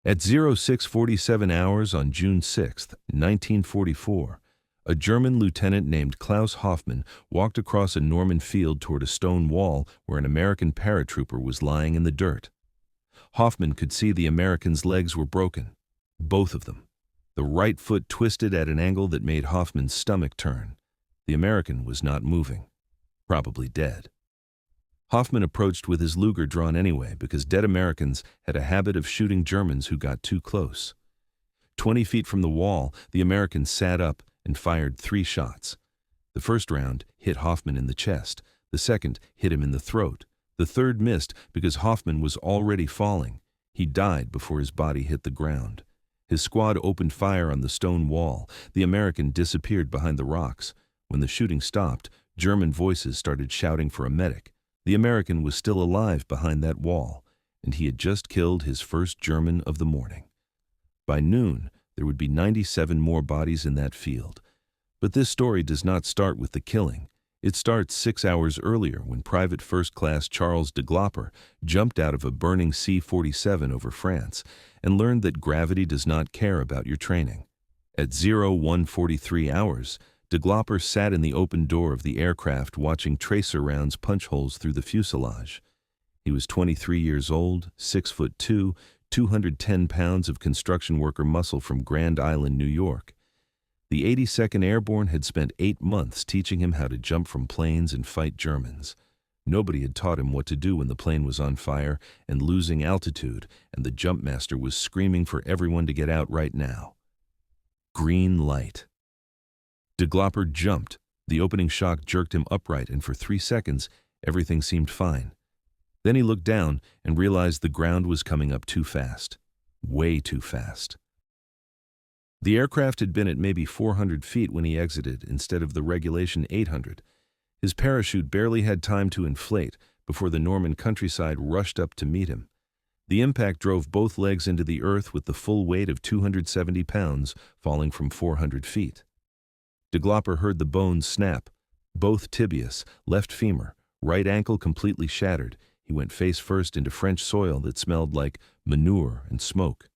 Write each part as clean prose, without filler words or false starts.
At 0647 hours on June 6, 1944, a German lieutenant named Klaus Hoffmann walked across a Norman field toward a stone wall where an American paratrooper was lying in the dirt. Hoffmann could see the American's legs were broken, both of them. The right foot twisted at an angle that made Hoffmann's stomach turn. The American was not moving, probably dead. Hoffmann approached with his Luger drawn anyway because dead Americans had a habit of shooting Germans who got too close. 20 feet from the wall, the American sat up and fired 3 shots. The first round hit Hoffmann in the chest. The second hit him in the throat. The third missed because Hoffmann was already falling. He died before his body hit the ground. His squad opened fire on the stone wall. The American disappeared behind the rocks. When the shooting stopped, German voices started shouting for a medic. The American was still alive behind that wall, and he had just killed his first German of the morning. By noon, there would be 97 more bodies in that field. But this story does not start with the killing. It starts 6 hours earlier when Private First Class Charles DeGlopper jumped out of a burning C-47 over France and learned that gravity does not care about your training. At 0143 hours, DeGlopper sat in the open door of the aircraft watching tracer rounds punch holes through the fuselage. He was 23 years old, 6'2", 210 pounds of construction worker muscle from Grand Island, New York. The 82nd Airborne had spent 8 months teaching him how to jump from planes and fight Germans. Nobody had taught him what to do when the plane was on fire and losing altitude, and the jump master was screaming for everyone to get out right now. Green light. DeGlopper jumped. The opening shock jerked him upright, and for 3 seconds, everything seemed fine. Then he looked down and realized the ground was coming up too fast. Way too fast. The aircraft had been at maybe 400 feet when he exited instead of the regulation 800. His parachute barely had time to inflate before the Norman countryside rushed up to meet him. The impact drove both legs into the earth with the full weight of 270 pounds falling from 400 feet. DeGlopper heard the bones snap. Both tibias, left femur, right ankle completely shattered. He went face first into French soil that smelled like manure and smoke.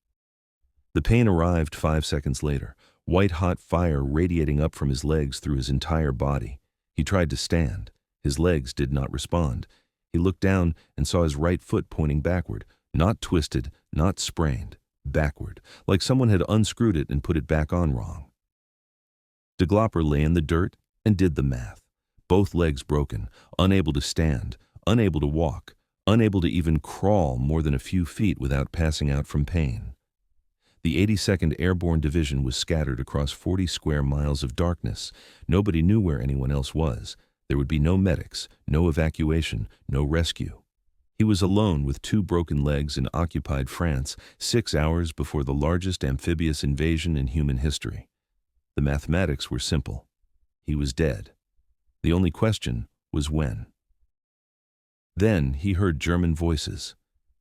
The pain arrived 5 seconds later, white-hot fire radiating up from his legs through his entire body. He tried to stand. His legs did not respond. He looked down and saw his right foot pointing backward, not twisted, not sprained, backward, like someone had unscrewed it and put it back on wrong. DeGlopper lay in the dirt and did the math. Both legs broken, unable to stand, unable to walk, unable to even crawl more than a few feet without passing out from pain. The 82nd Airborne Division was scattered across 40 square miles of darkness. Nobody knew where anyone else was. There would be no medics, no evacuation, no rescue. He was alone with 2 broken legs in occupied France 6 hours before the largest amphibious invasion in human history. The mathematics were simple. He was dead. The only question was when. Then he heard German voices.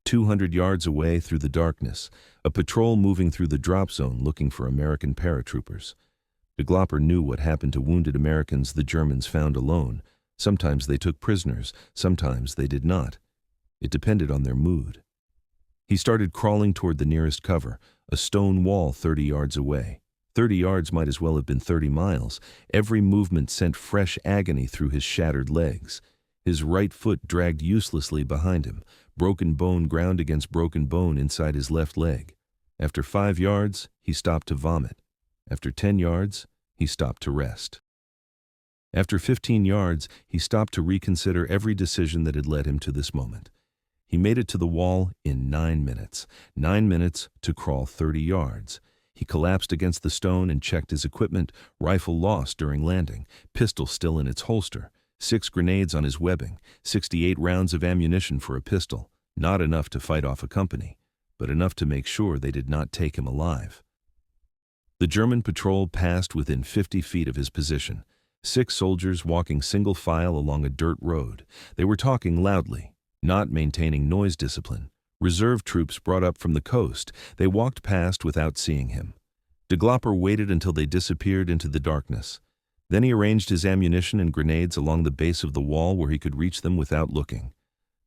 200 yards away through the darkness, a patrol moving through the drop zone looking for American paratroopers. DeGlopper knew what happened to wounded Americans the Germans found alone. Sometimes they took prisoners, sometimes they did not. It depended on their mood. He started crawling toward the nearest cover, a stone wall 30 yards away. 30 yards might as well have been 30 miles. Every movement sent fresh agony through his shattered legs. His right foot dragged uselessly behind him. Broken bone ground against broken bone inside his left leg. After 5 yards, he stopped to vomit. After 10 yards, he stopped to rest. After 15 yards, he stopped to reconsider every decision that had led him to this moment. He made it to the wall in 9 minutes. 9 minutes to crawl 30 yards. He collapsed against the stone and checked his equipment, rifle lost during landing, pistol still in its holster, 6 grenades on his webbing, 68 rounds of ammunition for a pistol, not enough to fight off a company, but enough to make sure they did not take him alive. The German patrol passed within 50 feet of his position, 6 soldiers walking single file along a dirt road. They were talking loudly, not maintaining noise discipline. Reserve troops brought up from the coast. They walked past without seeing him. DeGlopper waited until they disappeared into the darkness. Then he arranged his ammunition and grenades along the base of the wall where he could reach them without looking.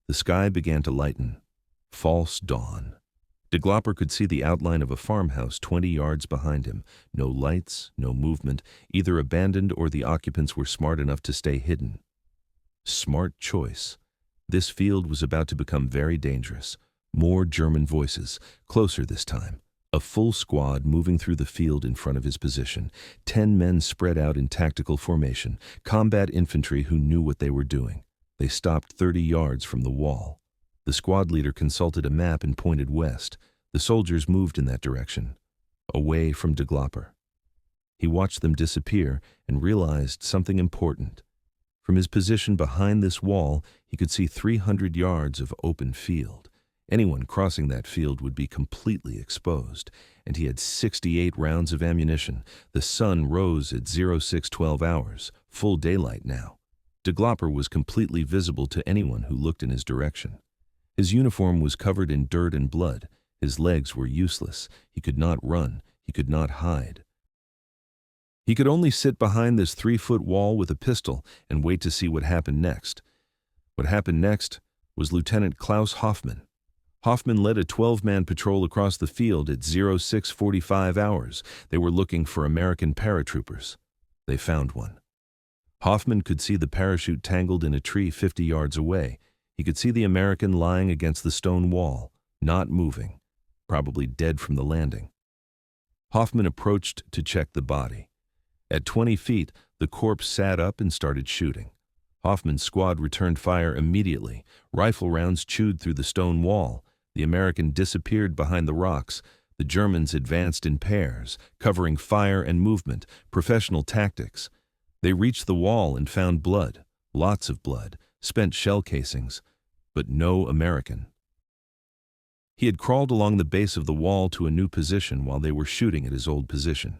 The sky began to lighten. False dawn. DeGlopper could see the outline of a farmhouse 20 yards behind him. No lights, no movement, either abandoned or the occupants were smart enough to stay hidden. Smart choice. This field was about to become very dangerous. More German voices, closer this time. A full squad moving through the field in front of his position. 10 men spread out in tactical formation, combat infantry who knew what they were doing. They stopped 30 yards from the wall. The squad leader consulted a map and pointed west. The soldiers moved in that direction, away from DeGlopper. He watched them disappear and realized something important. From his position behind this wall, he could see 300 yards of open field. Anyone crossing that field would be completely exposed, and he had 68 rounds of ammunition. The sun rose at 0612 hours, full daylight now. DeGlopper was completely visible to anyone who looked in his direction. His uniform was covered in dirt and blood. His legs were useless. He could not run. He could not hide. He could only sit behind this 3-foot wall with a pistol and wait to see what happened next. What happened next was Lieutenant Klaus Hoffmann. Hoffmann led a 12-man patrol across the field at 0645 hours. They were looking for American paratroopers. They found one. Hoffmann could see the parachute tangled in a tree 50 yards away. He could see the American lying against the stone wall, not moving, probably dead from the landing. Hoffmann approached to check the body. At 20 feet, the corpse sat up and started shooting. Hoffmann's squad returned fire immediately. Rifle rounds chewed through the stone wall. The American disappeared behind the rocks. The Germans advanced in pairs, covering fire and movement, professional tactics. They reached the wall and found blood, lots of blood, spent shell casings, but no American. He had crawled along the base of the wall to a new position while they were shooting at his old position.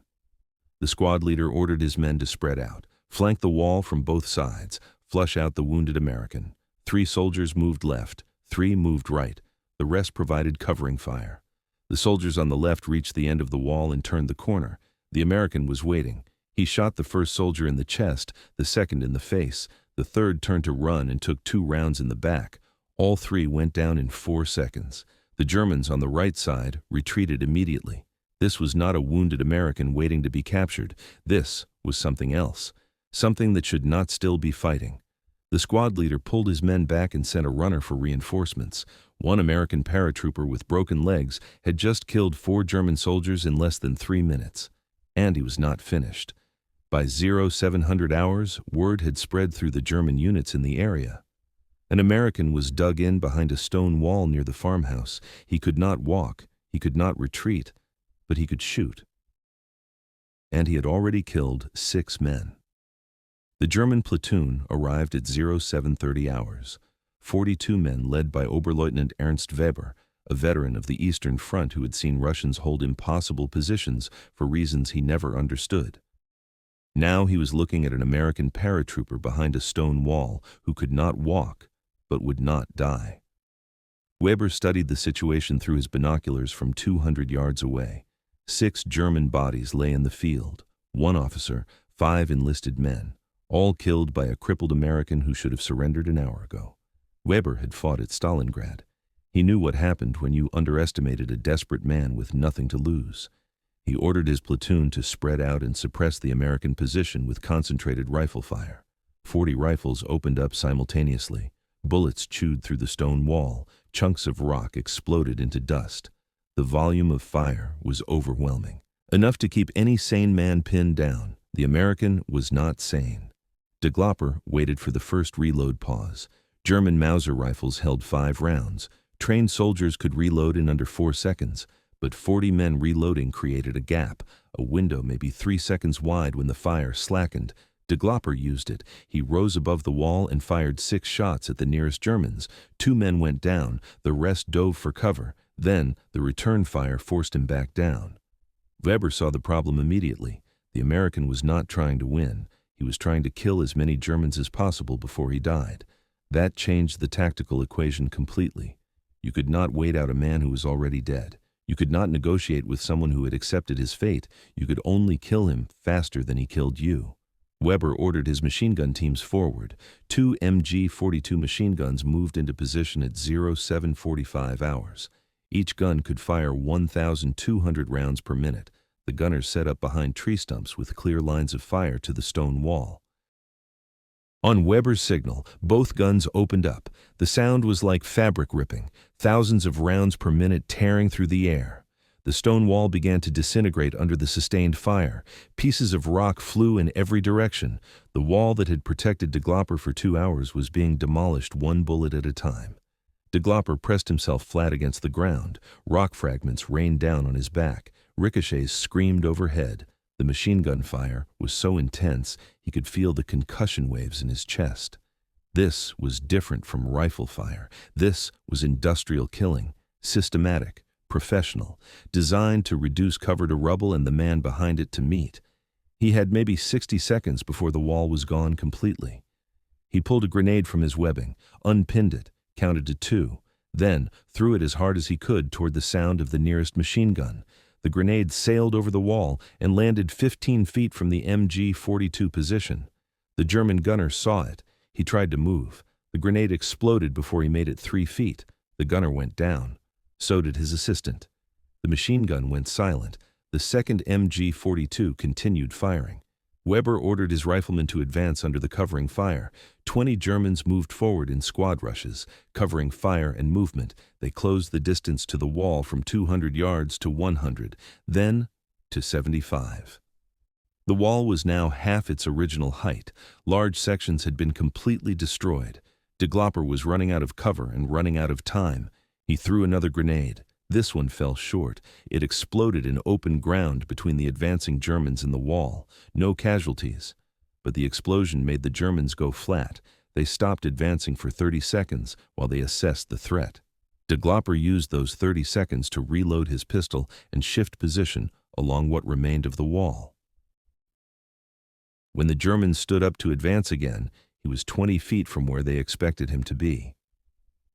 The squad leader ordered his men to spread out, flank the wall from both sides, flush out the wounded American. 3 soldiers moved left, 3 moved right. The rest provided covering fire. The soldiers on the left reached the end of the wall and turned the corner. The American was waiting. He shot the first soldier in the chest, the second in the face. The third turned to run and took 2 rounds in the back. All 3 went down in 4 seconds. The Germans on the right side retreated immediately. This was not a wounded American waiting to be captured. This was something else, something that should not still be fighting. The squad leader pulled his men back and sent a runner for reinforcements. 1 American paratrooper with broken legs had just killed 4 German soldiers in less than 3 minutes. And he was not finished. By 0700 hours, word had spread through the German units in the area. An American was dug in behind a stone wall near the farmhouse. He could not walk. He could not retreat. But he could shoot. And he had already killed 6 men. The German platoon arrived at 0730 hours. 42 men led by Oberleutnant Ernst Weber, a veteran of the Eastern Front who had seen Russians hold impossible positions for reasons he never understood. Now he was looking at an American paratrooper behind a stone wall who could not walk, but would not die. Weber studied the situation through his binoculars from 200 yards away. 6 German bodies lay in the field, 1 officer, 5 enlisted men, all killed by a crippled American who should have surrendered an hour ago. Weber had fought at Stalingrad. He knew what happened when you underestimated a desperate man with nothing to lose. He ordered his platoon to spread out and suppress the American position with concentrated rifle fire. 40 rifles opened up simultaneously. Bullets chewed through the stone wall. Chunks of rock exploded into dust. The volume of fire was overwhelming, enough to keep any sane man pinned down. The American was not sane. DeGlopper waited for the first reload pause. German Mauser rifles held 5 rounds. Trained soldiers could reload in under 4 seconds, but 40 men reloading created a gap, a window maybe 3 seconds wide when the fire slackened. DeGlopper used it. He rose above the wall and fired 6 shots at the nearest Germans. 2 men went down. The rest dove for cover. Then, the return fire forced him back down. Weber saw the problem immediately. The American was not trying to win. He was trying to kill as many Germans as possible before he died. That changed the tactical equation completely. You could not wait out a man who was already dead. You could not negotiate with someone who had accepted his fate. You could only kill him faster than he killed you. Weber ordered his machine gun teams forward. 2 MG-42 machine guns moved into position at 0745 hours. Each gun could fire 1,200 rounds per minute. The gunners set up behind tree stumps with clear lines of fire to the stone wall. On Weber's signal, both guns opened up. The sound was like fabric ripping, thousands of rounds per minute tearing through the air. The stone wall began to disintegrate under the sustained fire. Pieces of rock flew in every direction. The wall that had protected DeGlopper for 2 hours was being demolished one bullet at a time. DeGlopper pressed himself flat against the ground. Rock fragments rained down on his back. Ricochets screamed overhead. The machine gun fire was so intense he could feel the concussion waves in his chest. This was different from rifle fire. This was industrial killing, systematic, professional, designed to reduce cover to rubble and the man behind it to meat. He had maybe 60 seconds before the wall was gone completely. He pulled a grenade from his webbing, unpinned it, counted to 2, then threw it as hard as he could toward the sound of the nearest machine gun. The grenade sailed over the wall and landed 15 feet from the MG-42 position. The German gunner saw it. He tried to move. The grenade exploded before he made it 3 feet. The gunner went down. So did his assistant. The machine gun went silent. The second MG-42 continued firing. Weber ordered his riflemen to advance under the covering fire. 20 Germans moved forward in squad rushes, covering fire and movement. They closed the distance to the wall from 200 yards to 100, then to 75. The wall was now half its original height. Large sections had been completely destroyed. DeGlopper was running out of cover and running out of time. He threw another grenade. This one fell short. It exploded in open ground between the advancing Germans and the wall. No casualties. But the explosion made the Germans go flat. They stopped advancing for 30 seconds while they assessed the threat. DeGlopper used those 30 seconds to reload his pistol and shift position along what remained of the wall. When the Germans stood up to advance again, he was 20 feet from where they expected him to be.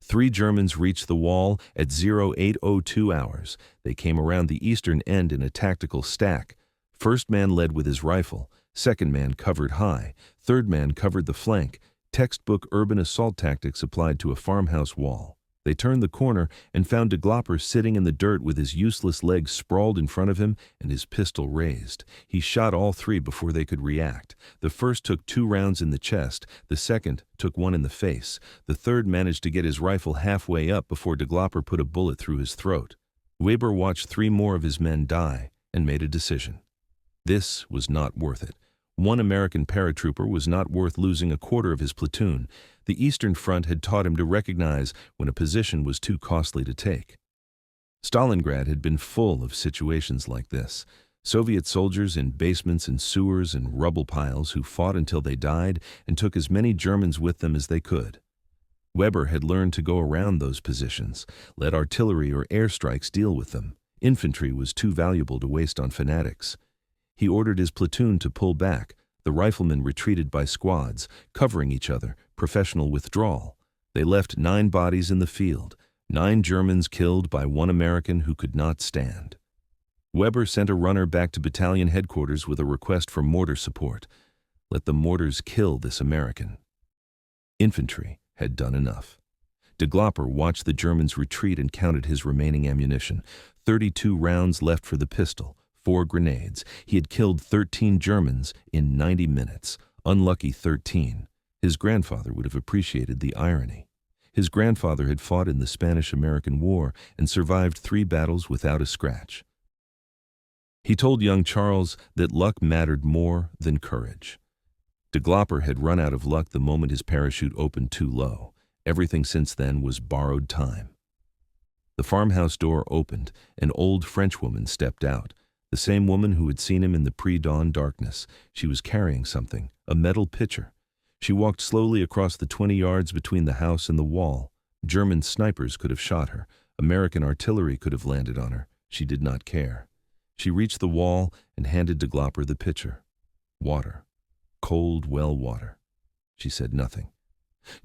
3 Germans reached the wall at 0802 hours. They came around the eastern end in a tactical stack. First man led with his rifle. Second man covered high. Third man covered the flank. Textbook urban assault tactics applied to a farmhouse wall. They turned the corner and found DeGlopper sitting in the dirt with his useless legs sprawled in front of him and his pistol raised. He shot all 3 before they could react. The first took 2 rounds in the chest. The second took 1 in the face. The third managed to get his rifle halfway up before DeGlopper put a bullet through his throat. Weber watched 3 more of his men die and made a decision. This was not worth it. One American paratrooper was not worth losing a quarter of his platoon. The Eastern Front had taught him to recognize when a position was too costly to take. Stalingrad had been full of situations like this. Soviet soldiers in basements and sewers and rubble piles who fought until they died and took as many Germans with them as they could. Weber had learned to go around those positions, let artillery or airstrikes deal with them. Infantry was too valuable to waste on fanatics. He ordered his platoon to pull back. The riflemen retreated by squads, covering each other, professional withdrawal. They left 9 bodies in the field, 9 Germans killed by 1 American who could not stand. Weber sent a runner back to battalion headquarters with a request for mortar support. Let the mortars kill this American. Infantry had done enough. DeGlopper watched the Germans retreat and counted his remaining ammunition. 32 rounds left for the pistol. 4 grenades. He had killed 13 Germans in 90 minutes. Unlucky 13. His grandfather would have appreciated the irony. His grandfather had fought in the Spanish-American War and survived 3 battles without a scratch. He told young Charles that luck mattered more than courage. DeGlopper had run out of luck the moment his parachute opened too low. Everything since then was borrowed time. The farmhouse door opened. An old Frenchwoman stepped out. The same woman who had seen him in the pre-dawn darkness. She was carrying something, a metal pitcher. She walked slowly across the 20 yards between the house and the wall. German snipers could have shot her. American artillery could have landed on her. She did not care. She reached the wall and handed DeGlopper the pitcher. Water. Cold well water. She said nothing.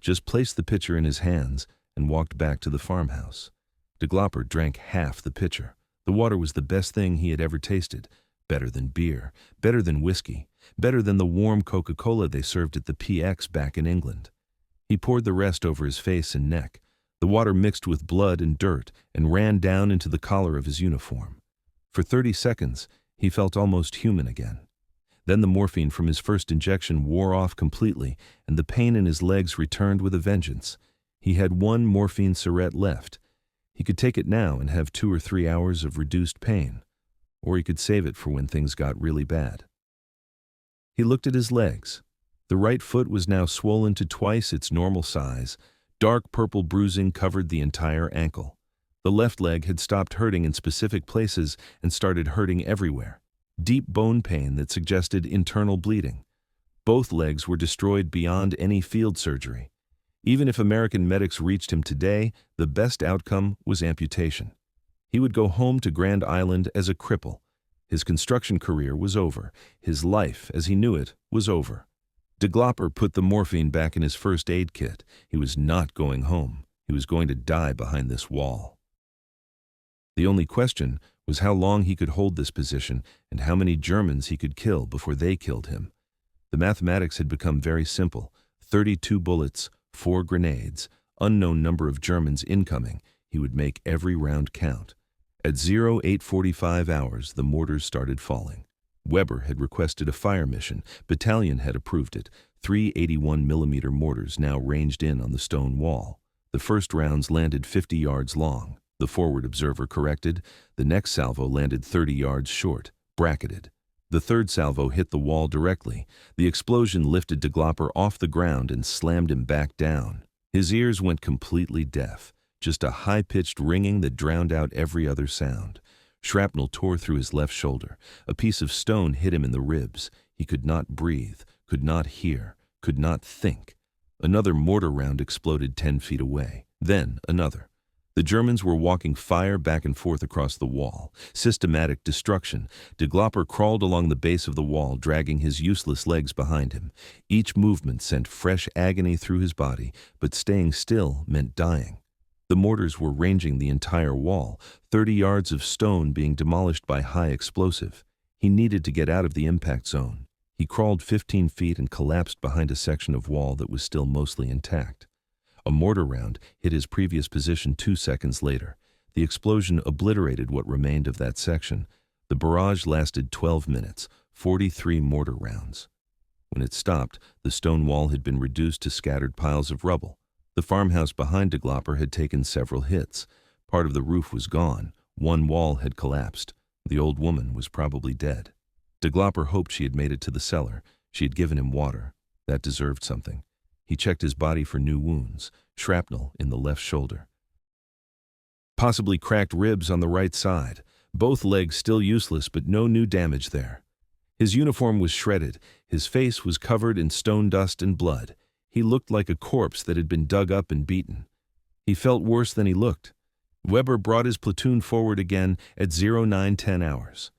Just placed the pitcher in his hands and walked back to the farmhouse. DeGlopper drank half the pitcher. The water was the best thing he had ever tasted. Better than beer, better than whiskey, better than the warm Coca-Cola they served at the PX back in England. He poured the rest over his face and neck. The water mixed with blood and dirt and ran down into the collar of his uniform. For 30 seconds, he felt almost human again. Then the morphine from his first injection wore off completely, and the pain in his legs returned with a vengeance. He had one morphine syringe left. He could take it now and have 2 or 3 hours of reduced pain, or he could save it for when things got really bad. He looked at his legs. The right foot was now swollen to twice its normal size. Dark purple bruising covered the entire ankle. The left leg had stopped hurting in specific places and started hurting everywhere. Deep bone pain that suggested internal bleeding. Both legs were destroyed beyond any field surgery. Even if American medics reached him today, the best outcome was amputation. He would go home to Grand Island as a cripple. His construction career was over. His life, as he knew it, was over. DeGlopper put the morphine back in his first aid kit. He was not going home. He was going to die behind this wall. The only question was how long he could hold this position and how many Germans he could kill before they killed him. The mathematics had become very simple. 32 bullets, 4 grenades, unknown number of Germans incoming. He would make every round count. At 08:45 hours, the mortars started falling. Weber had requested a fire mission. Battalion had approved it. 3 81mm mortars now ranged in on the stone wall. The first rounds landed 50 yards long. The forward observer corrected. The next salvo landed 30 yards short, bracketed. The third salvo hit the wall directly. The explosion lifted DeGlopper off the ground and slammed him back down. His ears went completely deaf, just a high-pitched ringing that drowned out every other sound. Shrapnel tore through his left shoulder. A piece of stone hit him in the ribs. He could not breathe, could not hear, could not think. Another mortar round exploded 10 feet away. Then another. The Germans were walking fire back and forth across the wall. Systematic destruction. DeGlopper crawled along the base of the wall, dragging his useless legs behind him. Each movement sent fresh agony through his body, but staying still meant dying. The mortars were ranging the entire wall, 30 yards of stone being demolished by high explosive. He needed to get out of the impact zone. He crawled 15 feet and collapsed behind a section of wall that was still mostly intact. A mortar round hit his previous position 2 seconds later. The explosion obliterated what remained of that section. The barrage lasted 12 minutes, 43 mortar rounds. When it stopped, the stone wall had been reduced to scattered piles of rubble. The farmhouse behind DeGlopper had taken several hits. Part of the roof was gone. One wall had collapsed. The old woman was probably dead. DeGlopper hoped she had made it to the cellar. She had given him water. That deserved something. He checked his body for new wounds, shrapnel in the left shoulder. Possibly cracked ribs on the right side. Both legs still useless, but no new damage there. His uniform was shredded. His face was covered in stone dust and blood. He looked like a corpse that had been dug up and beaten. He felt worse than he looked. Weber brought his platoon forward again at 09:10 hours.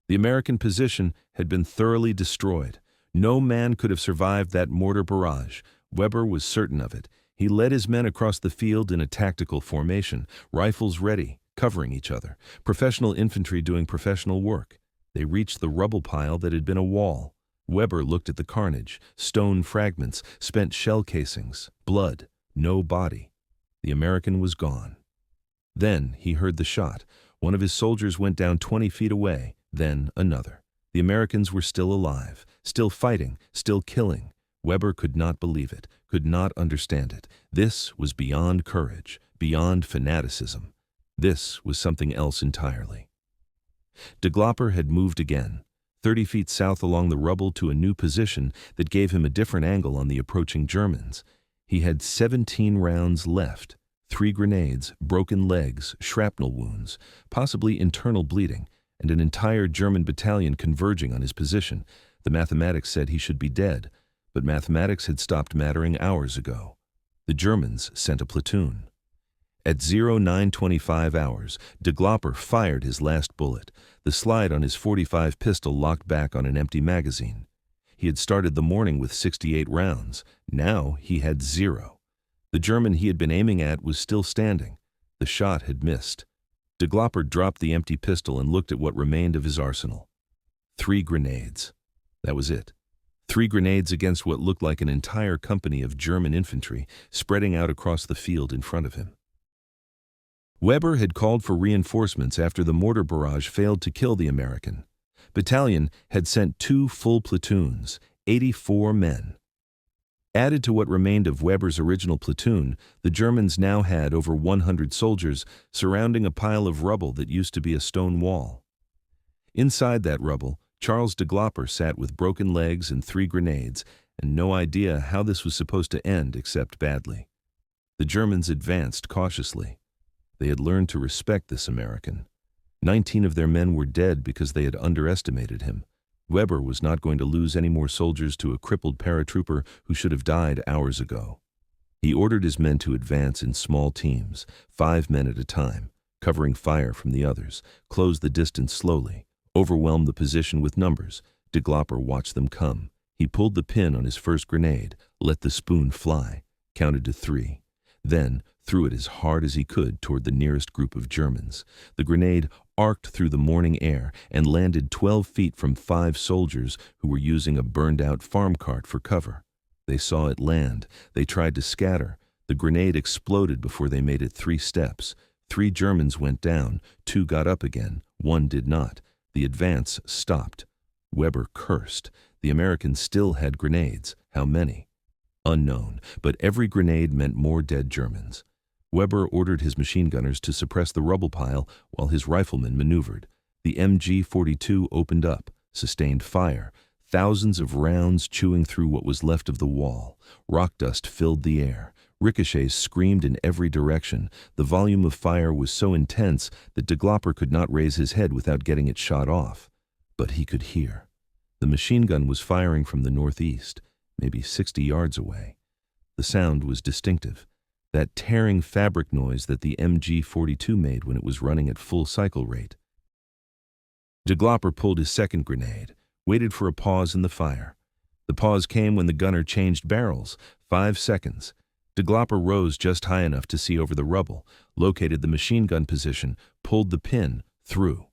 The American position had been thoroughly destroyed. No man could have survived that mortar barrage. Weber was certain of it. He led his men across the field in a tactical formation, rifles ready, covering each other, professional infantry doing professional work. They reached the rubble pile that had been a wall. Weber looked at the carnage, stone fragments, spent shell casings, blood, no body. The American was gone. Then he heard the shot. One of his soldiers went down 20 feet away, then another. The Americans were still alive, still fighting, still killing. Weber could not believe it, could not understand it. This was beyond courage, beyond fanaticism. This was something else entirely. DeGlopper had moved again, 30 feet south along the rubble to a new position that gave him a different angle on the approaching Germans. He had 17 rounds left, 3 grenades, broken legs, shrapnel wounds, possibly internal bleeding, and an entire German battalion converging on his position. The mathematics said he should be dead, but mathematics had stopped mattering hours ago. The Germans sent a platoon. At 09:25 hours, DeGlopper fired his last bullet. The slide on his .45 pistol locked back on an empty magazine. He had started the morning with 68 rounds. Now he had 0. The German he had been aiming at was still standing. The shot had missed. DeGlopper dropped the empty pistol and looked at what remained of his arsenal. 3 grenades. That was it. 3 grenades against what looked like an entire company of German infantry spreading out across the field in front of him. Weber had called for reinforcements after the mortar barrage failed to kill the American battalion had sent 2 full platoons, 84 men. Added to what remained of Weber's original platoon, the Germans now had over 100 soldiers surrounding a pile of rubble that used to be a stone wall. Inside that rubble, Charles DeGlopper sat with broken legs and 3 grenades, and no idea how this was supposed to end except badly. The Germans advanced cautiously. They had learned to respect this American. 19 of their men were dead because they had underestimated him. Weber was not going to lose any more soldiers to a crippled paratrooper who should have died hours ago. He ordered his men to advance in small teams, 5 men at a time, covering fire from the others, close the distance slowly, overwhelm the position with numbers. DeGlopper watched them come. He pulled the pin on his first grenade, let the spoon fly, counted to 3. Then threw it as hard as he could toward the nearest group of Germans. The grenade arced through the morning air and landed 12 feet from 5 soldiers who were using a burned-out farm cart for cover. They saw it land. They tried to scatter. The grenade exploded before they made it 3 steps. 3 Germans went down. 2 got up again. 1 did not. The advance stopped. Weber cursed. The Americans still had grenades. How many? Unknown, but every grenade meant more dead Germans. Weber ordered his machine gunners to suppress the rubble pile while his riflemen maneuvered. The MG-42 opened up, sustained fire, thousands of rounds chewing through what was left of the wall. Rock dust filled the air. Ricochets screamed in every direction. The volume of fire was so intense that DeGlopper could not raise his head without getting it shot off. But he could hear. The machine gun was firing from the northeast, maybe 60 yards away. The sound was distinctive. That tearing fabric noise that the MG-42 made when it was running at full cycle rate. DeGlopper pulled his second grenade, waited for a pause in the fire. The pause came when the gunner changed barrels. 5 seconds. DeGlopper rose just high enough to see over the rubble, located the machine gun position, pulled the pin, threw.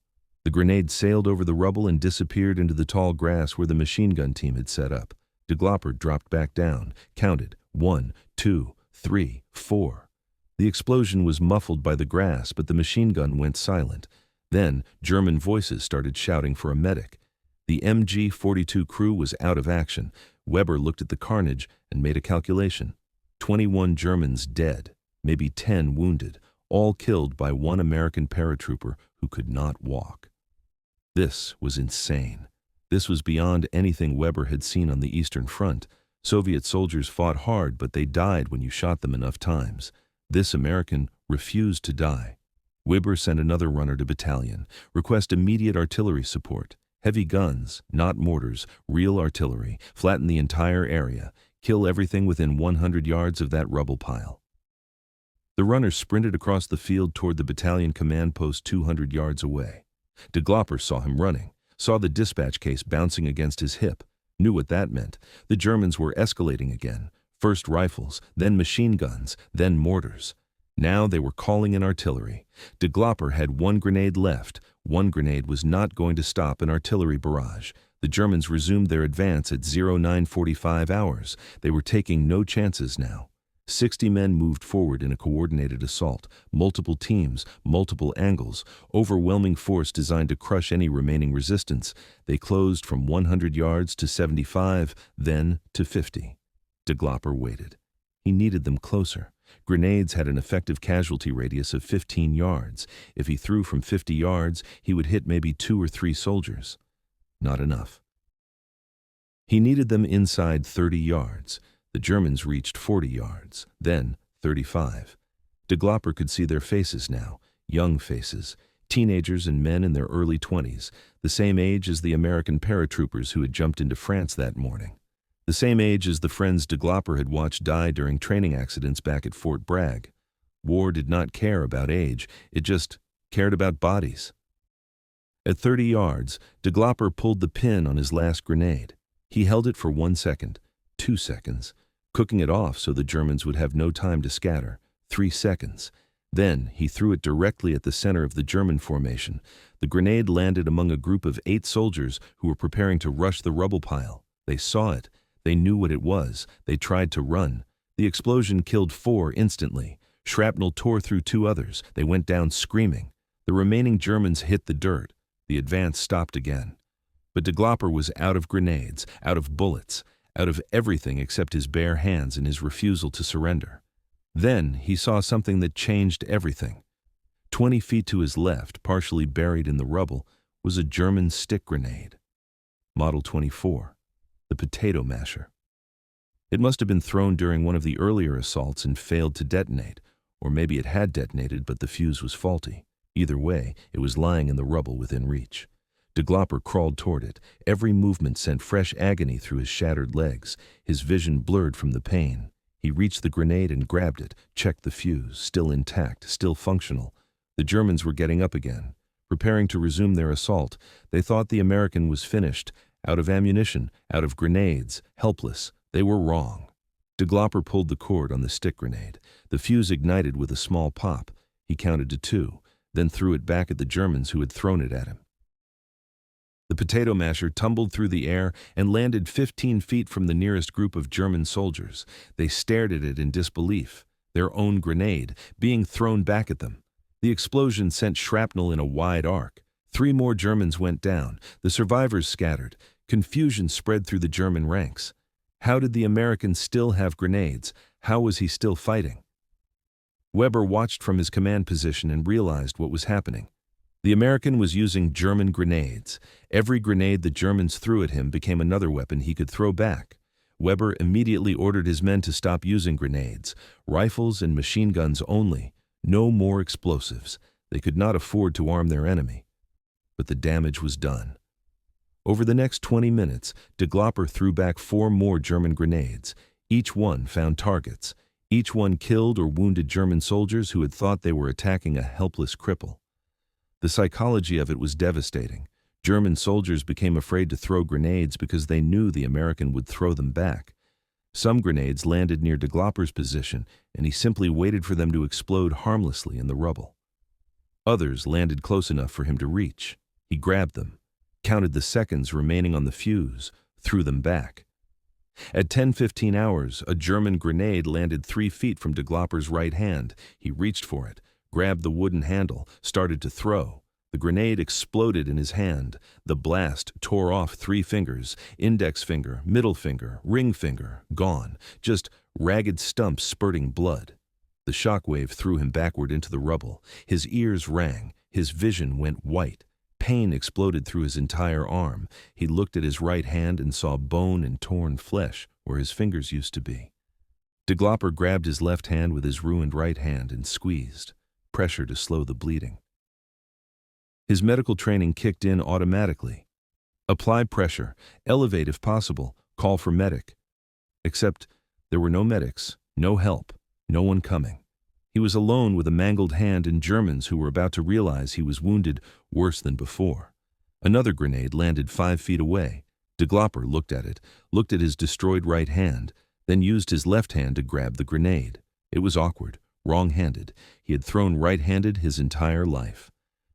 The grenade sailed over the rubble and disappeared into the tall grass where the machine gun team had set up. DeGlopper dropped back down, counted 1, 2, 3, 4. The explosion was muffled by the grass, but the machine gun went silent. Then German voices started shouting for a medic. The MG-42 crew was out of action. Weber looked at the carnage and made a calculation. 21 Germans dead, maybe 10 wounded, all killed by 1 American paratrooper who could not walk. This was insane. This was beyond anything Weber had seen on the Eastern Front. Soviet soldiers fought hard, but they died when you shot them enough times. This American refused to die. Weber sent another runner to battalion. Request immediate artillery support. Heavy guns, not mortars, real artillery. Flatten the entire area. Kill everything within 100 yards of that rubble pile. The runner sprinted across the field toward the battalion command post 200 yards away. DeGlopper saw him running, saw the dispatch case bouncing against his hip, knew what that meant. The Germans were escalating again. First rifles, then machine guns, then mortars. Now they were calling in artillery. DeGlopper had 1 grenade left. 1 grenade was not going to stop an artillery barrage. The Germans resumed their advance at 09:45 hours. They were taking no chances now. 60 men moved forward in a coordinated assault, multiple teams, multiple angles, overwhelming force designed to crush any remaining resistance. They closed from 100 yards to 75, then to 50. DeGlopper waited. He needed them closer. Grenades had an effective casualty radius of 15 yards. If he threw from 50 yards, he would hit maybe 2 or 3 soldiers. Not enough. He needed them inside 30 yards. The Germans reached 40 yards, then 35. DeGlopper could see their faces now, young faces, teenagers and men in their early 20s, the same age as the American paratroopers who had jumped into France that morning. The same age as the friends DeGlopper had watched die during training accidents back at Fort Bragg. War did not care about age, it just cared about bodies. At 30 yards, DeGlopper pulled the pin on his last grenade. He held it for 1 second, 2 seconds, cooking it off so the Germans would have no time to scatter. 3 seconds. Then he threw it directly at the center of the German formation. The grenade landed among a group of 8 soldiers who were preparing to rush the rubble pile. They saw it. They knew what it was. They tried to run. The explosion killed 4 instantly. Shrapnel tore through two others. They went down screaming. The remaining Germans hit the dirt. The advance stopped again. But DeGlopper was out of grenades, out of bullets, out of everything except his bare hands and his refusal to surrender. Then he saw something that changed everything. 20 feet to his left, partially buried in the rubble, was a German stick grenade. Model 24, the potato masher. It must have been thrown during one of the earlier assaults and failed to detonate, or maybe it had detonated but the fuse was faulty. Either way, it was lying in the rubble within reach. DeGlopper crawled toward it. Every movement sent fresh agony through his shattered legs. His vision blurred from the pain. He reached the grenade and grabbed it, checked the fuse, still intact, still functional. The Germans were getting up again, preparing to resume their assault. They thought the American was finished, out of ammunition, out of grenades, helpless. They were wrong. DeGlopper pulled the cord on the stick grenade. The fuse ignited with a small pop. He counted to 2, then threw it back at the Germans who had thrown it at him. The potato masher tumbled through the air and landed 15 feet from the nearest group of German soldiers. They stared at it in disbelief, their own grenade being thrown back at them. The explosion sent shrapnel in a wide arc. 3 more Germans went down. The survivors scattered. Confusion spread through the German ranks. How did the American still have grenades? How was he still fighting? Weber watched from his command position and realized what was happening. The American was using German grenades. Every grenade the Germans threw at him became another weapon he could throw back. Weber immediately ordered his men to stop using grenades, rifles and machine guns only. No more explosives. They could not afford to arm their enemy. But the damage was done. Over the next 20 minutes, DeGlopper threw back 4 more German grenades. Each one found targets. Each one killed or wounded German soldiers who had thought they were attacking a helpless cripple. The psychology of it was devastating. German soldiers became afraid to throw grenades because they knew the American would throw them back. Some grenades landed near DeGlopper's position, and he simply waited for them to explode harmlessly in the rubble. Others landed close enough for him to reach. He grabbed them, counted the seconds remaining on the fuse, threw them back. At 10:15 hours, a German grenade landed 3 feet from DeGlopper's right hand. He reached for it, grabbed the wooden handle, started to throw. The grenade exploded in his hand. The blast tore off 3 fingers, index finger, middle finger, ring finger, gone. Just ragged stumps spurting blood. The shockwave threw him backward into the rubble. His ears rang. His vision went white. Pain exploded through his entire arm. He looked at his right hand and saw bone and torn flesh where his fingers used to be. DeGlopper grabbed his left hand with his ruined right hand and squeezed, pressure to slow the bleeding. His medical training kicked in automatically. Apply pressure, elevate if possible, call for medic. Except there were no medics, no help, no one coming. He was alone with a mangled hand and Germans who were about to realize he was wounded worse than before. Another grenade landed 5 feet away. DeGlopper looked at it, looked at his destroyed right hand, then used his left hand to grab the grenade. It was awkward, wrong-handed. He had thrown right-handed his entire life.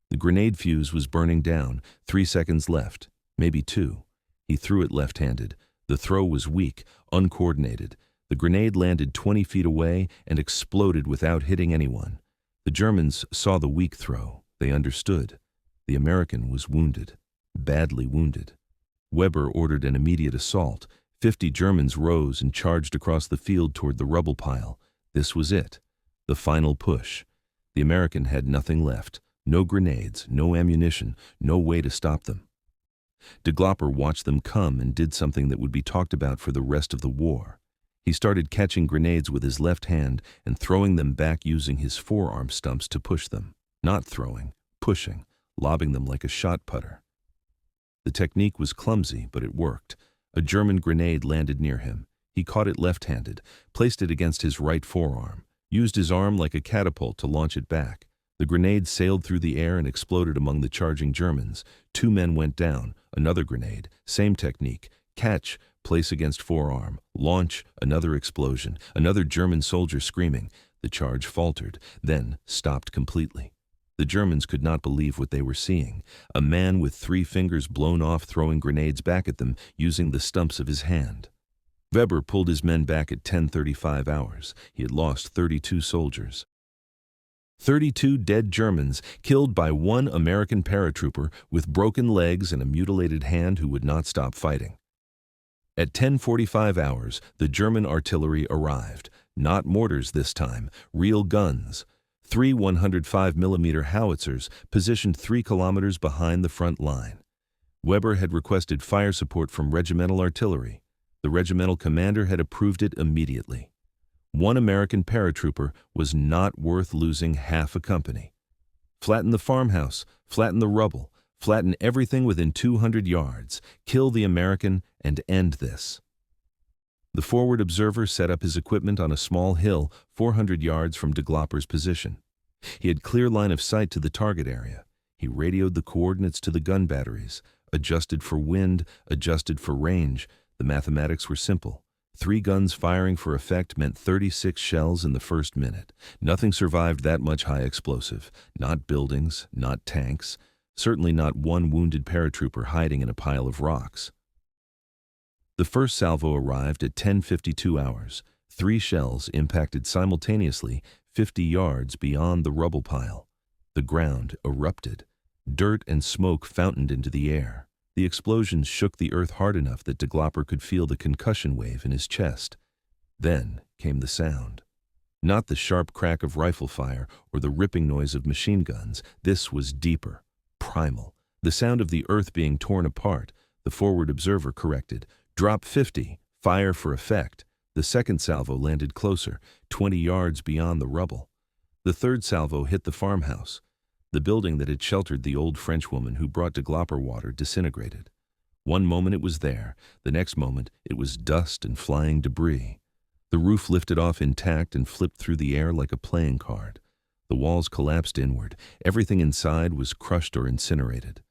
The grenade fuse was burning down, 3 seconds left, maybe 2. He threw it left-handed. The throw was weak, uncoordinated. The grenade landed 20 feet away and exploded without hitting anyone. The Germans saw the weak throw. They understood. The American was wounded, badly wounded. Weber ordered an immediate assault. 50 Germans rose and charged across the field toward the rubble pile. This was it, the final push. The American had nothing left. No grenades, no ammunition, no way to stop them. DeGlopper watched them come and did something that would be talked about for the rest of the war. He started catching grenades with his left hand and throwing them back using his forearm stumps to push them. Not throwing, pushing, lobbing them like a shot putter. The technique was clumsy, but it worked. A German grenade landed near him. He caught it left-handed, placed it against his right forearm, used his arm like a catapult to launch it back. The grenade sailed through the air and exploded among the charging Germans. 2 men went down. Another grenade, same technique. Catch, place against forearm, launch, another explosion, another German soldier screaming. The charge faltered, then stopped completely. The Germans could not believe what they were seeing. A man with 3 fingers blown off throwing grenades back at them using the stumps of his hand. Weber pulled his men back at 10:35 hours. He had lost 32 soldiers. 32 dead Germans killed by one American paratrooper with broken legs and a mutilated hand who would not stop fighting. At 10:45 hours, the German artillery arrived. Not mortars this time, real guns. 3 105mm howitzers positioned 3 kilometers behind the front line. Weber had requested fire support from regimental artillery. The regimental commander had approved it immediately. One American paratrooper was not worth losing half a company. Flatten the farmhouse, flatten the rubble, flatten everything within 200 yards, kill the American, and end this. The forward observer set up his equipment on a small hill 400 yards from DeGlopper's position. He had clear line of sight to the target area. He radioed the coordinates to the gun batteries, adjusted for wind, adjusted for range. The mathematics were simple. 3 guns firing for effect meant 36 shells in the first minute. Nothing survived that much high explosive. Not buildings, not tanks, certainly not one wounded paratrooper hiding in a pile of rocks. The first salvo arrived at 10:52 hours. 3 shells impacted simultaneously 50 yards beyond the rubble pile. The ground erupted. Dirt and smoke fountained into the air. The explosions shook the earth hard enough that DeGlopper could feel the concussion wave in his chest. Then came the sound. Not the sharp crack of rifle fire or the ripping noise of machine guns. This was deeper, primal. The sound of the earth being torn apart. The forward observer corrected. Drop 50, fire for effect. The second salvo landed closer, 20 yards beyond the rubble. The third salvo hit the farmhouse. The building that had sheltered the old Frenchwoman who brought DeGlopper water disintegrated. One moment it was there, the next moment it was dust and flying debris. The roof lifted off intact and flipped through the air like a playing card. The walls collapsed inward. Everything inside was crushed or incinerated.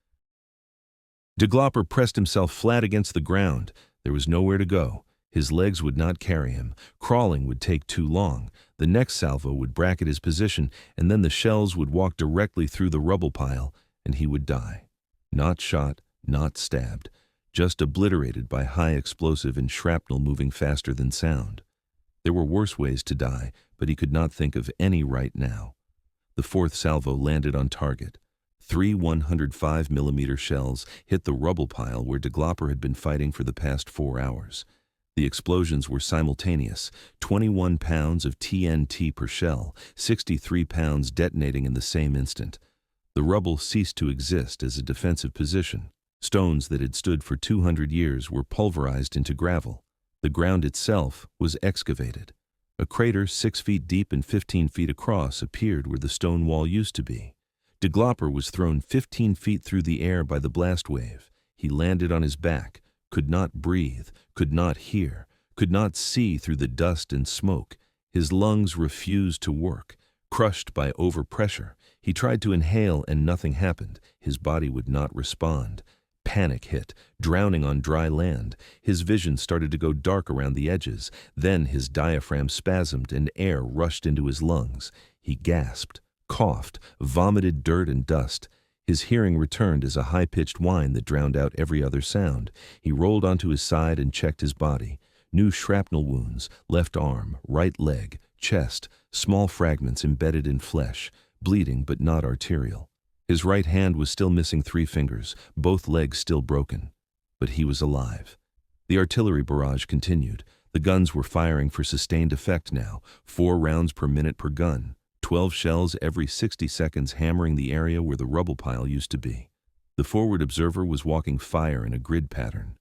DeGlopper pressed himself flat against the ground. There was nowhere to go. His legs would not carry him. Crawling would take too long. The next salvo would bracket his position, and then the shells would walk directly through the rubble pile, and he would die. Not shot, not stabbed, just obliterated by high explosive and shrapnel moving faster than sound. There were worse ways to die, but he could not think of any right now. The fourth salvo landed on target. 3 105mm shells hit the rubble pile where DeGlopper had been fighting for the past 4 hours. The explosions were simultaneous, 21 pounds of TNT per shell, 63 pounds detonating in the same instant. The rubble ceased to exist as a defensive position. Stones that had stood for 200 years were pulverized into gravel. The ground itself was excavated. A crater 6 feet deep and 15 feet across appeared where the stone wall used to be. DeGlopper was thrown 15 feet through the air by the blast wave. He landed on his back, could not breathe, could not hear, could not see through the dust and smoke. His lungs refused to work. Crushed by overpressure, he tried to inhale and nothing happened. His body would not respond. Panic hit, drowning on dry land. His vision started to go dark around the edges. Then his diaphragm spasmed and air rushed into his lungs. He gasped, coughed, vomited dirt and dust. His hearing returned as a high-pitched whine that drowned out every other sound. He rolled onto his side and checked his body. New shrapnel wounds, left arm, right leg, chest, small fragments embedded in flesh, bleeding but not arterial. His right hand was still missing 3 fingers, both legs still broken. But he was alive. The artillery barrage continued. The guns were firing for sustained effect now, 4 rounds per minute per gun. 12 shells every 60 seconds hammering the area where the rubble pile used to be. The forward observer was walking fire in a grid pattern.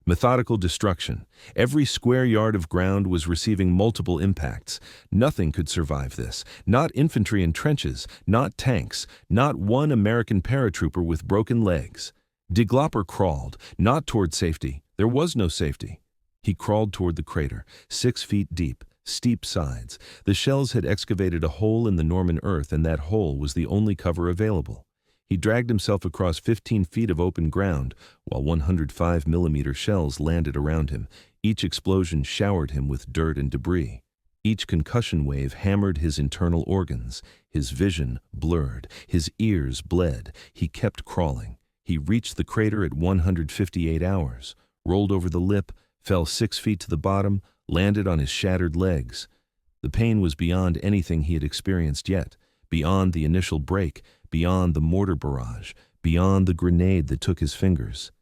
Methodical destruction. Every square yard of ground was receiving multiple impacts. Nothing could survive this. Not infantry in trenches, not tanks, not one American paratrooper with broken legs. DeGlopper crawled, not toward safety. There was no safety. He crawled toward the crater, 6 feet deep. Steep sides. The shells had excavated a hole in the Norman earth, and that hole was the only cover available. He dragged himself across 15 feet of open ground, while 105mm shells landed around him. Each explosion showered him with dirt and debris. Each concussion wave hammered his internal organs. His vision blurred. His ears bled. He kept crawling. He reached the crater at 158 hours, rolled over the lip, fell 6 feet to the bottom, landed on his shattered legs. The pain was beyond anything he had experienced yet, beyond the initial break, beyond the mortar barrage, beyond the grenade that took his fingers.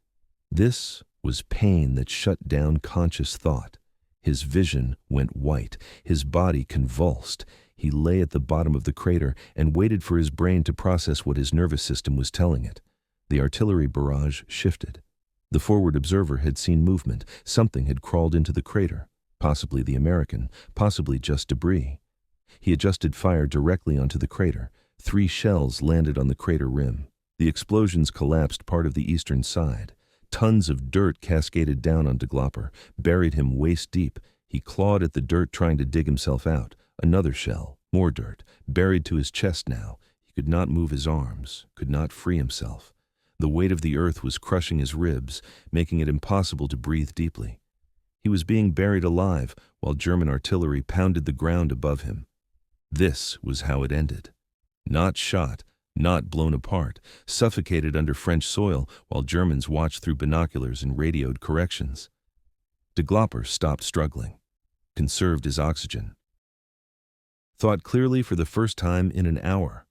This was pain that shut down conscious thought. His vision went white, his body convulsed. He lay at the bottom of the crater and waited for his brain to process what his nervous system was telling it. The artillery barrage shifted. The forward observer had seen movement. Something had crawled into the crater, possibly the American, possibly just debris. He adjusted fire directly onto the crater. 3 shells landed on the crater rim. The explosions collapsed part of the eastern side. Tons of dirt cascaded down on DeGlopper, buried him waist deep. He clawed at the dirt, trying to dig himself out. Another shell, more dirt, buried to his chest now. He could not move his arms, could not free himself. The weight of the earth was crushing his ribs, making it impossible to breathe deeply. He was being buried alive while German artillery pounded the ground above him. This was how it ended. Not shot, not blown apart, suffocated under French soil while Germans watched through binoculars and radioed corrections. DeGlopper stopped struggling, conserved his oxygen. Thought clearly for the first time in an hour.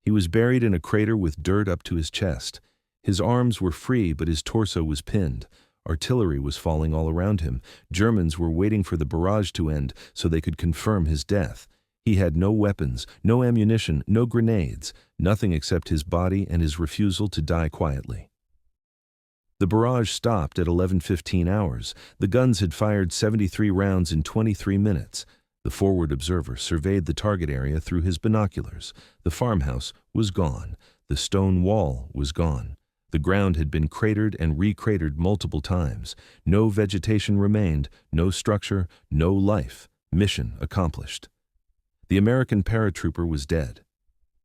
He was buried in a crater with dirt up to his chest. His arms were free, but his torso was pinned. Artillery was falling all around him. Germans were waiting for the barrage to end so they could confirm his death. He had no weapons, no ammunition, no grenades, nothing except his body and his refusal to die quietly. The barrage stopped at 11:15 hours. The guns had fired 73 rounds in 23 minutes. The forward observer surveyed the target area through his binoculars. The farmhouse was gone. The stone wall was gone. The ground had been cratered and recratered multiple times. No vegetation remained, no structure, no life. Mission accomplished. The American paratrooper was dead.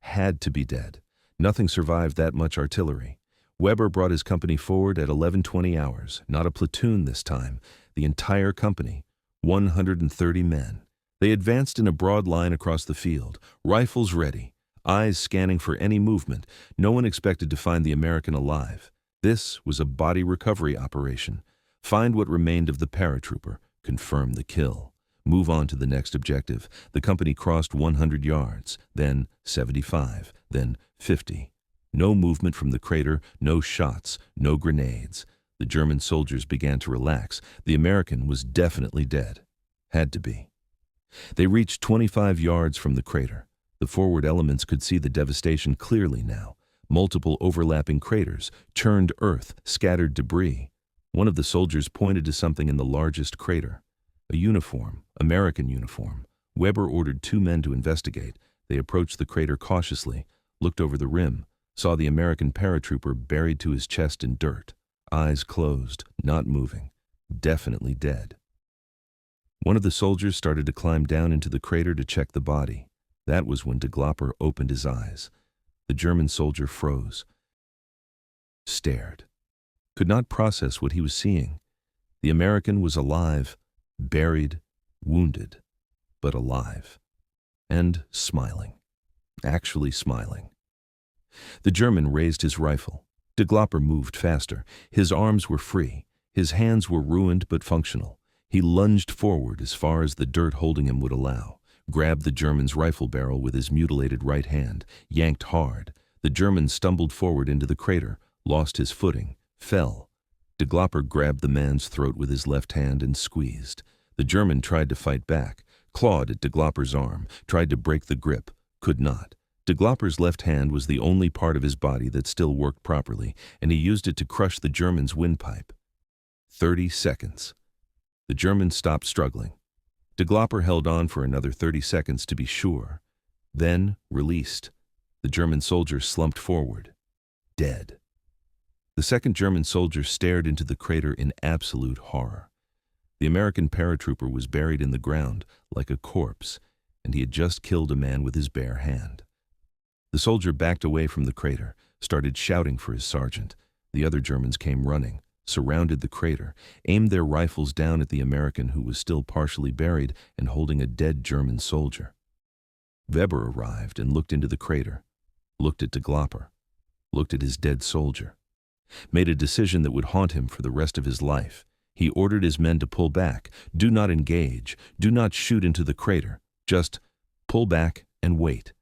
Had to be dead. Nothing survived that much artillery. Weber brought his company forward at 11:20 hours. Not a platoon this time. The entire company. 130 men. They advanced in a broad line across the field, rifles ready, eyes scanning for any movement. No one expected to find the American alive. This was a body recovery operation. Find what remained of the paratrooper, confirm the kill. Move on to the next objective. The company crossed 100 yards, then 75, then 50. No movement from the crater, no shots, no grenades. The German soldiers began to relax. The American was definitely dead. Had to be. They reached 25 yards from the crater. The forward elements could see the devastation clearly now. Multiple overlapping craters, churned earth, scattered debris. One of the soldiers pointed to something in the largest crater. A uniform, American uniform. Weber ordered 2 men to investigate. They approached the crater cautiously, looked over the rim, saw the American paratrooper buried to his chest in dirt. Eyes closed, not moving. Definitely dead. One of the soldiers started to climb down into the crater to check the body. That was when DeGlopper opened his eyes. The German soldier froze. Stared. Could not process what he was seeing. The American was alive, buried, wounded, but alive. And smiling. Actually smiling. The German raised his rifle. DeGlopper moved faster. His arms were free. His hands were ruined but functional. He lunged forward as far as the dirt holding him would allow, grabbed the German's rifle barrel with his mutilated right hand, yanked hard. The German stumbled forward into the crater, lost his footing, fell. DeGlopper grabbed the man's throat with his left hand and squeezed. The German tried to fight back, clawed at DeGlopper's arm, tried to break the grip, could not. DeGlopper's left hand was the only part of his body that still worked properly, and he used it to crush the German's windpipe. 30 seconds. The German stopped struggling. DeGlopper held on for another 30 seconds to be sure. Then released. The German soldier slumped forward. Dead. The second German soldier stared into the crater in absolute horror. The American paratrooper was buried in the ground like a corpse, and he had just killed a man with his bare hand. The soldier backed away from the crater, started shouting for his sergeant. The other Germans came running, surrounded the crater, aimed their rifles down at the American who was still partially buried and holding a dead German soldier. Weber arrived and looked into the crater, looked at DeGlopper, looked at his dead soldier, made a decision that would haunt him for the rest of his life. He ordered his men to pull back. Do not engage. Do not shoot into the crater. Just pull back and wait.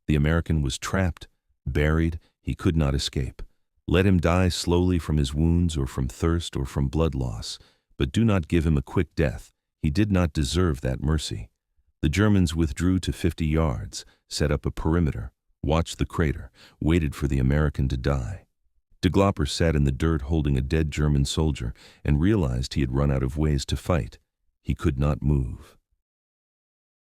The American was trapped, buried, he could not escape. Let him die slowly from his wounds or from thirst or from blood loss, but do not give him a quick death. He did not deserve that mercy. The Germans withdrew to 50 yards, set up a perimeter, watched the crater, waited for the American to die. DeGlopper sat in the dirt holding a dead German soldier and realized he had run out of ways to fight. He could not move.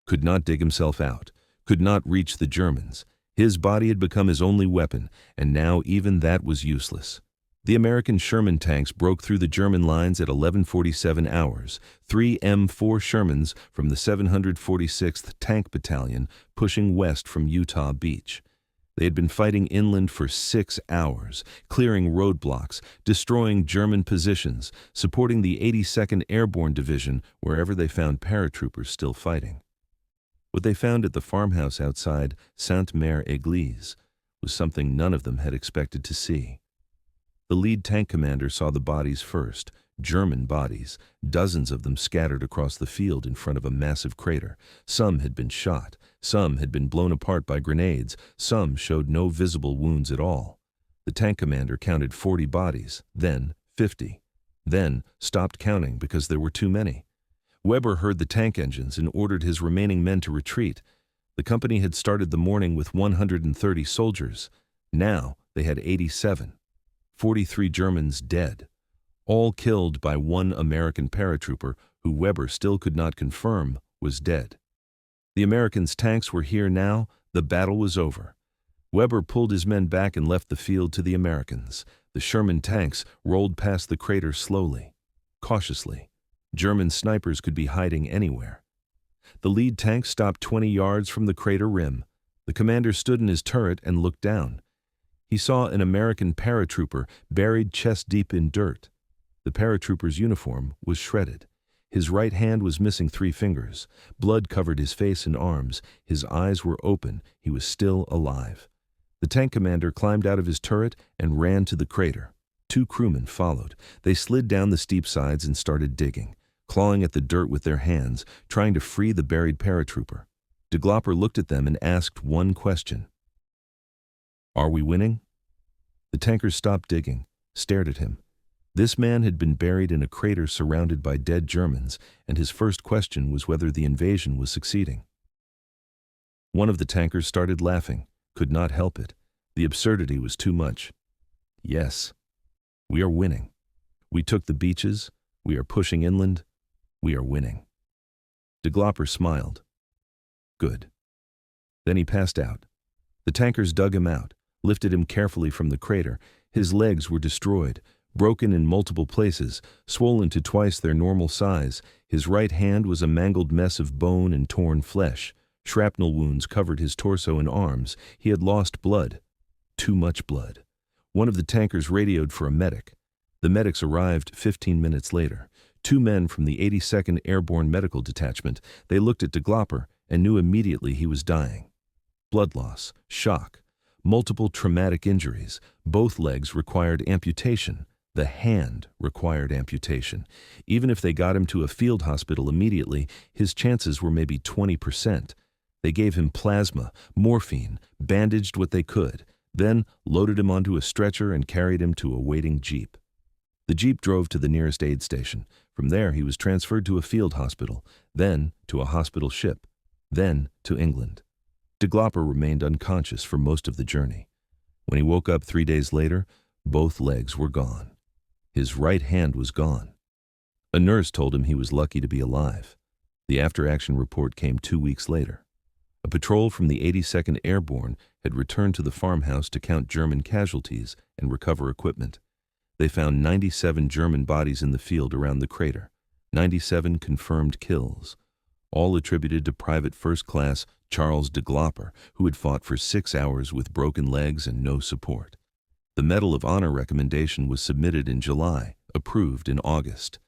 Could not dig himself out, could not reach the Germans. His body had become his only weapon, and now even that was useless. The American Sherman tanks broke through the German lines at 11:47 hours, 3 M4 Shermans from the 746th Tank Battalion pushing west from Utah Beach. They had been fighting inland for 6 hours, clearing roadblocks, destroying German positions, supporting the 82nd Airborne Division wherever they found paratroopers still fighting. What they found at the farmhouse outside Sainte-Mère-Église was something none of them had expected to see. The lead tank commander saw the bodies first, German bodies, dozens of them scattered across the field in front of a massive crater. Some had been shot, some had been blown apart by grenades, some showed no visible wounds at all. The tank commander counted 40 bodies, then 50, then stopped counting because there were too many. Weber heard the tank engines and ordered his remaining men to retreat. The company had started the morning with 130 soldiers. Now they had 87. 43 Germans dead, all killed by one American paratrooper who Weber still could not confirm was dead. The Americans' tanks were here now, the battle was over. Weber pulled his men back and left the field to the Americans. The Sherman tanks rolled past the crater slowly, cautiously. German snipers could be hiding anywhere. The lead tank stopped 20 yards from the crater rim. The commander stood in his turret and looked down. He saw an American paratrooper buried chest-deep in dirt. The paratrooper's uniform was shredded. His right hand was missing 3 fingers. Blood covered his face and arms. His eyes were open. He was still alive. The tank commander climbed out of his turret and ran to the crater. 2 crewmen followed. They slid down the steep sides and started digging, clawing at the dirt with their hands, trying to free the buried paratrooper. DeGlopper looked at them and asked one question. "Are we winning?" The tankers stopped digging, stared at him. This man had been buried in a crater surrounded by dead Germans, and his first question was whether the invasion was succeeding. One of the tankers started laughing, could not help it. The absurdity was too much. "Yes, we are winning. We took the beaches. We are pushing inland. We are winning." DeGlopper smiled. "Good." Then he passed out. The tankers dug him out, lifted him carefully from the crater. His legs were destroyed, broken in multiple places, swollen to twice their normal size. His right hand was a mangled mess of bone and torn flesh. Shrapnel wounds covered his torso and arms. He had lost blood. Too much blood. One of the tankers radioed for a medic. The medics arrived 15 minutes later. 2 men from the 82nd Airborne Medical Detachment. They looked at DeGlopper and knew immediately he was dying. Blood loss, shock, multiple traumatic injuries. Both legs required amputation. The hand required amputation. Even if they got him to a field hospital immediately, his chances were maybe 20%. They gave him plasma, morphine, bandaged what they could, then loaded him onto a stretcher and carried him to a waiting jeep. The jeep drove to the nearest aid station. From there he was transferred to a field hospital, then to a hospital ship, then to England. DeGlopper remained unconscious for most of the journey. When he woke up 3 days later, both legs were gone. His right hand was gone. A nurse told him he was lucky to be alive. The after-action report came 2 weeks later. A patrol from the 82nd Airborne had returned to the farmhouse to count German casualties and recover equipment. They found 97 German bodies in the field around the crater, 97 confirmed kills, all attributed to Private First Class Charles DeGlopper, who had fought for 6 hours with broken legs and no support. The Medal of Honor recommendation was submitted in July, approved in August.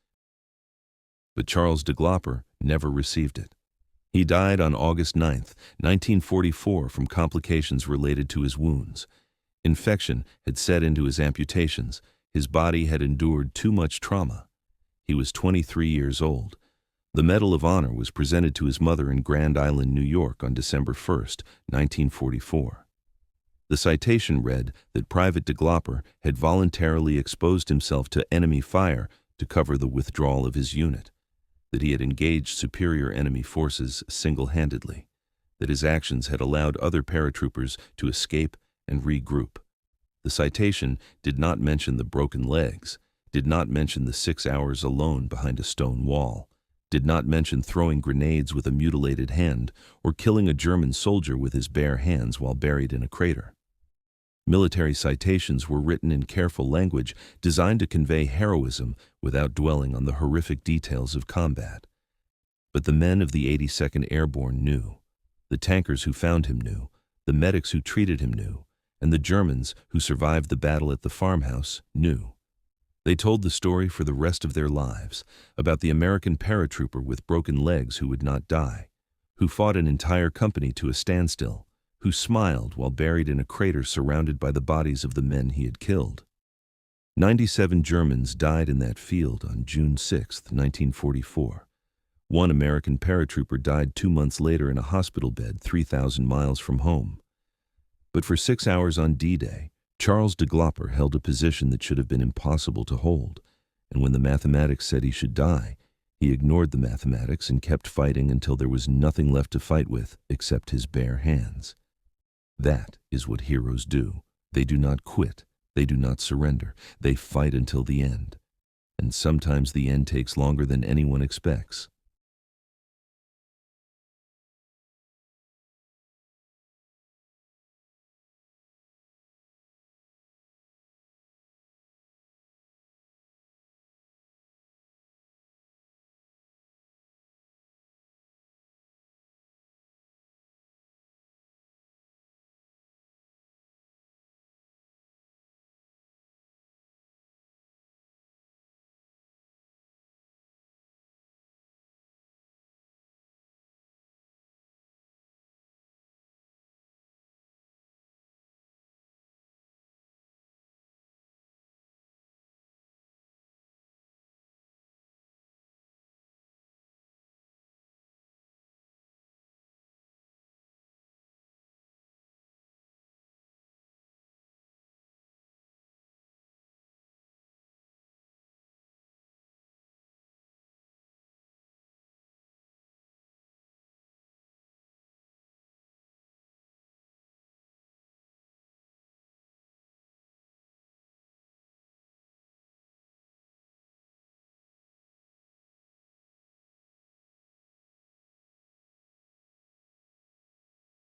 But Charles DeGlopper never received it. He died on August 9, 1944, from complications related to his wounds. Infection had set into his amputations. His body had endured too much trauma. He was 23 years old. The Medal of Honor was presented to his mother in Grand Island, New York on December 1st, 1944. The citation read that Private DeGlopper had voluntarily exposed himself to enemy fire to cover the withdrawal of his unit, that he had engaged superior enemy forces single-handedly, that his actions had allowed other paratroopers to escape and regroup. The citation did not mention the broken legs, did not mention the 6 hours alone behind a stone wall, did not mention throwing grenades with a mutilated hand or killing a German soldier with his bare hands while buried in a crater. Military citations were written in careful language designed to convey heroism without dwelling on the horrific details of combat. But the men of the 82nd Airborne knew. The tankers who found him knew. The medics who treated him knew. And the Germans who survived the battle at the farmhouse knew. They told the story for the rest of their lives about the American paratrooper with broken legs who would not die, who fought an entire company to a standstill, who smiled while buried in a crater surrounded by the bodies of the men he had killed. 97 Germans died in that field on June 6, 1944. One American paratrooper died 2 months later in a hospital bed 3,000 miles from home. But for 6 hours on D-Day, Charles DeGlopper held a position that should have been impossible to hold, and when the mathematics said he should die, he ignored the mathematics and kept fighting until there was nothing left to fight with except his bare hands. That is what heroes do. They do not quit. They do not surrender. They fight until the end. And sometimes the end takes longer than anyone expects.